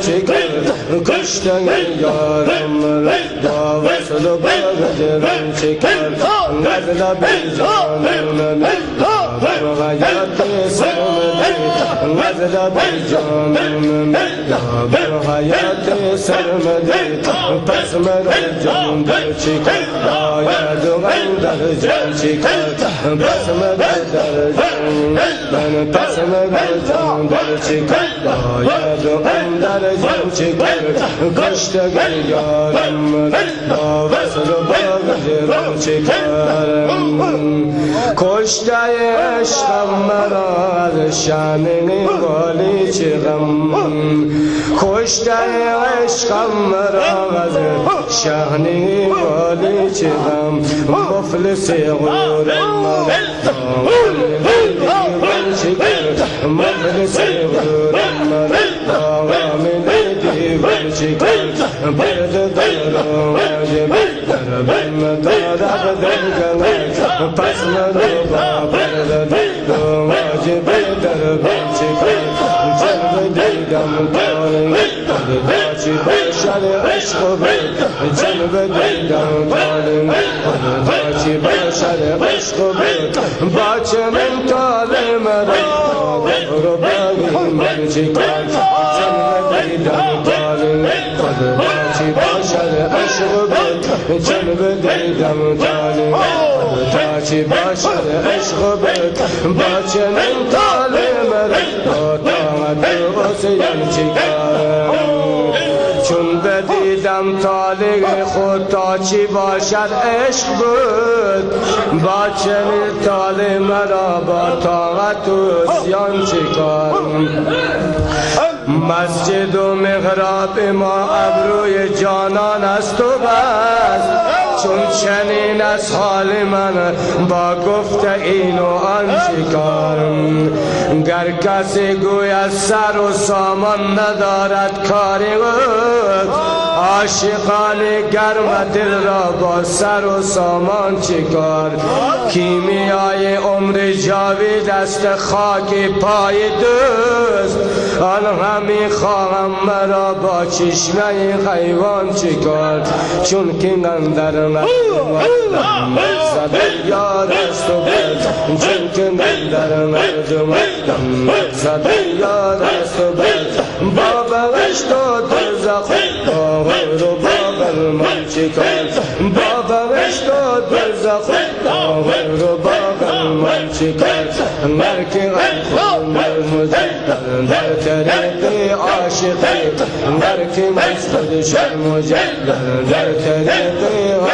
چکر کشتن یارم را با وصل و باغجرم چکر غزل بی جانم بر حیات سرمدی غزل بی جانم بر حیات سرمدی پس مرا جان در چکر باید و غم در جان چکر پس مرا در جان من پس مرا جان در چکر باید و غم در جان چکر کشتگر یارم با وصل و باغجرم چکر کشته عشقم مرا از شان نگالی چه غم کشته عشقم مرا از شان نگالی چه غم مفلس غرورم مفلس غرورم دیوان چکر برد دارم واجب در بیم دارد در گنگ پس مرا با برد دارم واجب در بیم چکر جلب دیدم دارم داچی باشد عشق بید جلب دیدم دارم داچی باشد عشق بید با چنین تال مرا رو باقی من چکر جلب دیدم دارم داچی باشد عشق بید جلب دیدم دارم داچی باشد عشق بید با چنین تال مرا حسین چکر چون بدیدم طالق خود تا چی باشد عشق بود با چنین طالق مرا با طاقت و عصیان چکار مسجد و محراب ما ابروی جانان است و بس چون چنین از حال من با گفت این و آن چکارم گر کسی گوید سر و سامان ندارد کاری بود عاشقان گرم دل را با سر و سامان چکار کیمیای عمر جاوید است خاک پای دوست آن همی خواهم مرا با چشمه حیوان چکار چون که اندر مردم زده یار است و بد چون که اندر مردم زده یار است و بد با بغشت و دوزخ رو باقر من چکار با بغشت و دوزخ رو باقر من چکار مرک غم در طریق عاشقی مرک مسجد شرم جلل در طریق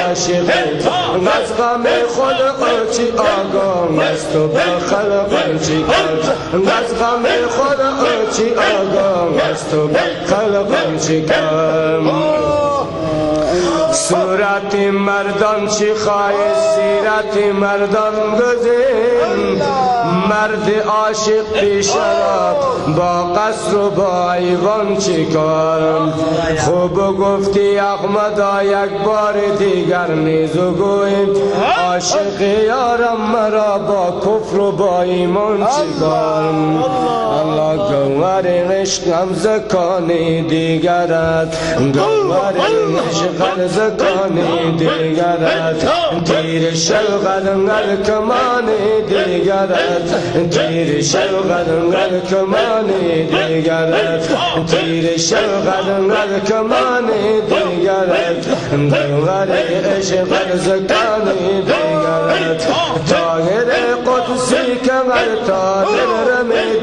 عاشقی از غم خود قرچی آگام است و با خلق چکار از غم خود قرچی آگام است و با خلق چکار صورت مردان چی خواهی سیرت مردان گزین مرد عاشق بی شراب با قصر و با ایوان چکارم خوب گفتی احمدا یک بار دیگر نیزو گویم عاشق یارم مرا با کفر و با ایمان چکارم الله گوهر عشقم زکانی دیگرت گوهر عشقم زکانی دیگرت تیر شلغل کمانی دیگرت تیر شلغل کمانی دیگرت تیر شلغل کمانی دیگرت گوهر عشقم زکانی دیگرت طاهر قدسی کمر طاهر رمید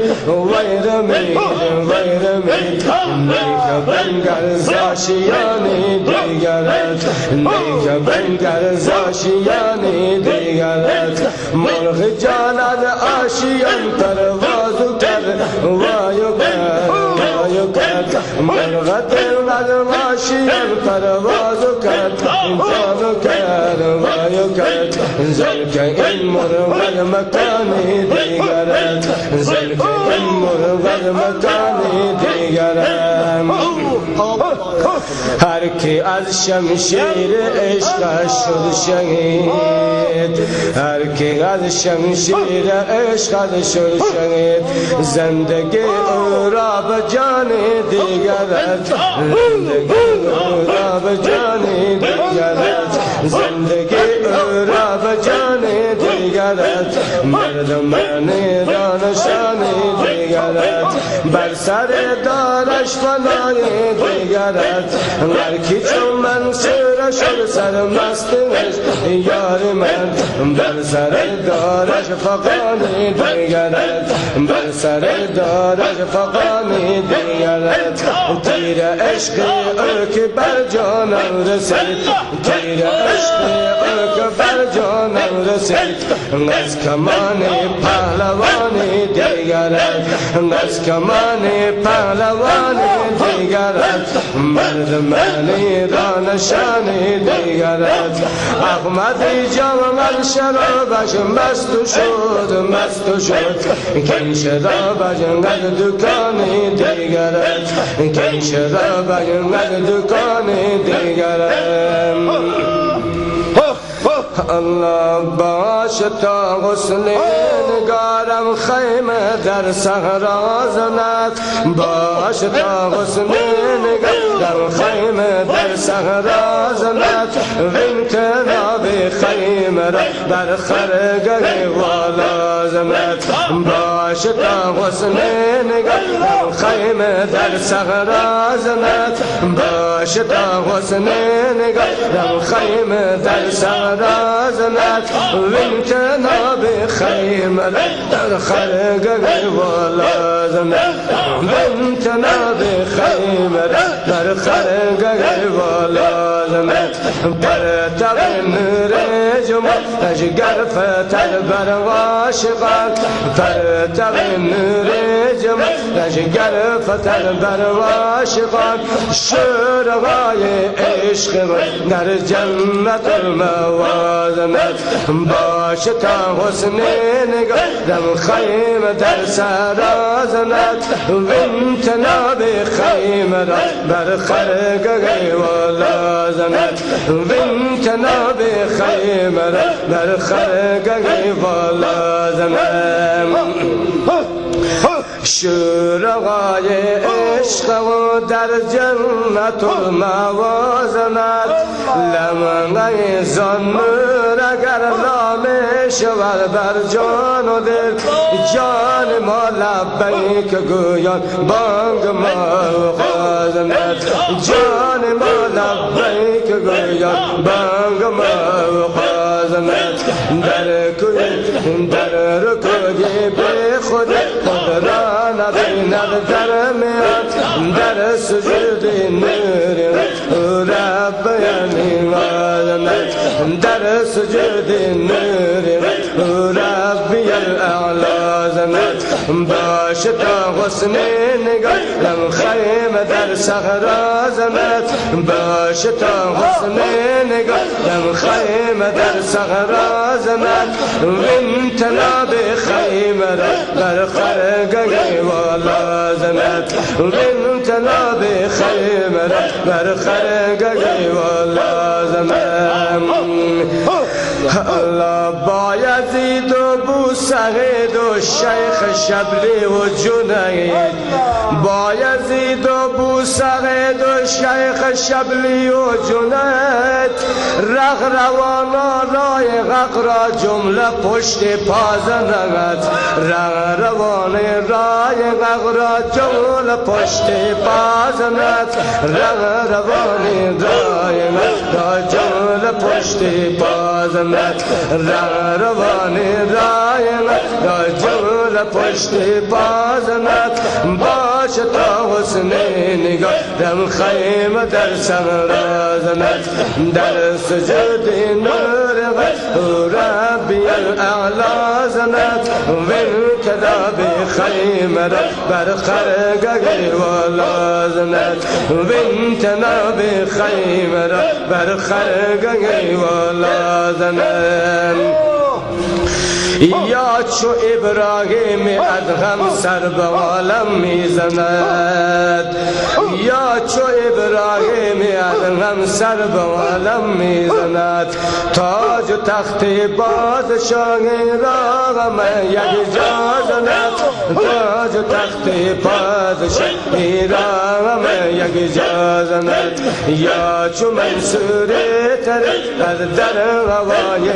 ویرمید نیک بنگر زاشیانی دیگرت نیک بنگر زاشیانی دیگرت مرغ جاند آشیان پروازو کرد وایو کرد مرغ دل آشیان پروازو کرد جانو کرد وایو کرد زلک این مرغ مکانی دیگرت زلک این مرغ مکانی دیگرت هر کی از شمشیر عشق شد شهید هر کی از شمشیر عشق شد شهید زندگی او را به جان دیگرت زندگی او را به جان دیگرت زندگی او را به جان دیگرت مردمانی را نشان دیگرت بر سر دارش فنای دیگرت هر کی چون منصور شد سرمستش یار من بر سر دارش فقانی دیگرت بر سر دارش فقانی دیگرت تیر عشق او که بر جانم رسید تیر عشق او که بر جانم رسید از کمان پهلوانی دیگرت از کمان پهلوانی دیگرت مردمانی را نشانی دیگرت احمدی جام شرابش مست شد کن شرابش انقدر دکانی دیگرت کن شرابش انقدر دکانی دیگرت الله باش تا غسل نگارم خیمه در صحرا زند باش تا غسل نگارم خیمه در صحرا زند وین کناب خیمه را بر خرگه والا زند باش تا غسل نگارم خیمه در صحرا زند باش تا غسل نگارم خیمه در صحرا زند وین کناب خیمه در خرگه والا زند وین کناب خیمه در خرگه والا زند بر تغن رجم اجگر فتر بر واشقان بر تغن رجم اجگر فتر بر واشقان شرغای عشق در جنت الموازنت باش تا حسن نگارم خیمه در سرازنت وین تناب خیمه را بر خرگه والا زند وین تناب خیمه را بر خرگه والا زند شورغای عشق و در جنت الموازنت لمنگه زنور اگر نامه شود بر جان و دل جان ما لبیک گویان بانگ ما خازنت جان ما لبیک گویان بانگ ما خازنت در رکوی به خود را نبیند در میاد در سجود نور رب یعنی مازنت در سجود نور رب الاعلی زنت باش تا حسن نگارم خیمه در صحرا زنت باش تا حسن نگارم خیمه در صحرا زنت وین تناب خیمه بر خرگه والا زنت وین تناب خیمه بر خرگه والا زنت الله با یزید و بوسعید و شیخ شبلی و جنید با یزید و بوسعید و شیخ شبلی و جنید رغ روانا رای غق را جمله پشت پازنت رغ روان رای غق را جمله پشت پازنت رغ روان رای غق را جمله پشت پازنت رغ روان رای غق را جمله پشت پازنت باش تا حسن نگارم خیمه در صحرا زند در سجود نور ربی الاعلی زند وین کداب خیمه بر خرگه والا زند وین تناب خیمه بر خرگه والا زند یا چو ابراهیم ادهم سر به عالم میزند یا چو ابراهیم ادهم سر به عالم میزند تاج و تخت بادشاهی را من یک جا زند تاج و تخت بادشاهی را من یک جا زند یا چو منصور تر از در هوای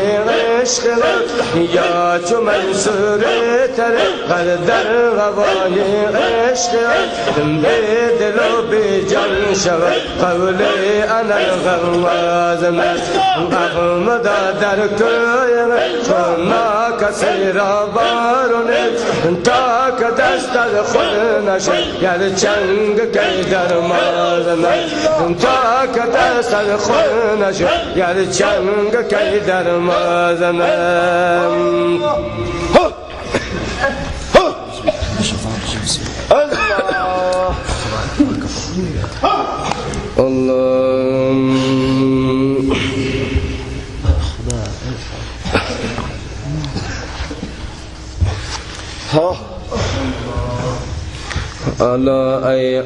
عشق یا چو منصور تر از در هوای عشق به دل و به جان شود قول انا الغواز احمد در کوی شما کسی را بارونه تا که دست از خود نشه گر چنگ که در مازنه تا که دست از خود نشه گر چنگ که در مازنه الله الله ای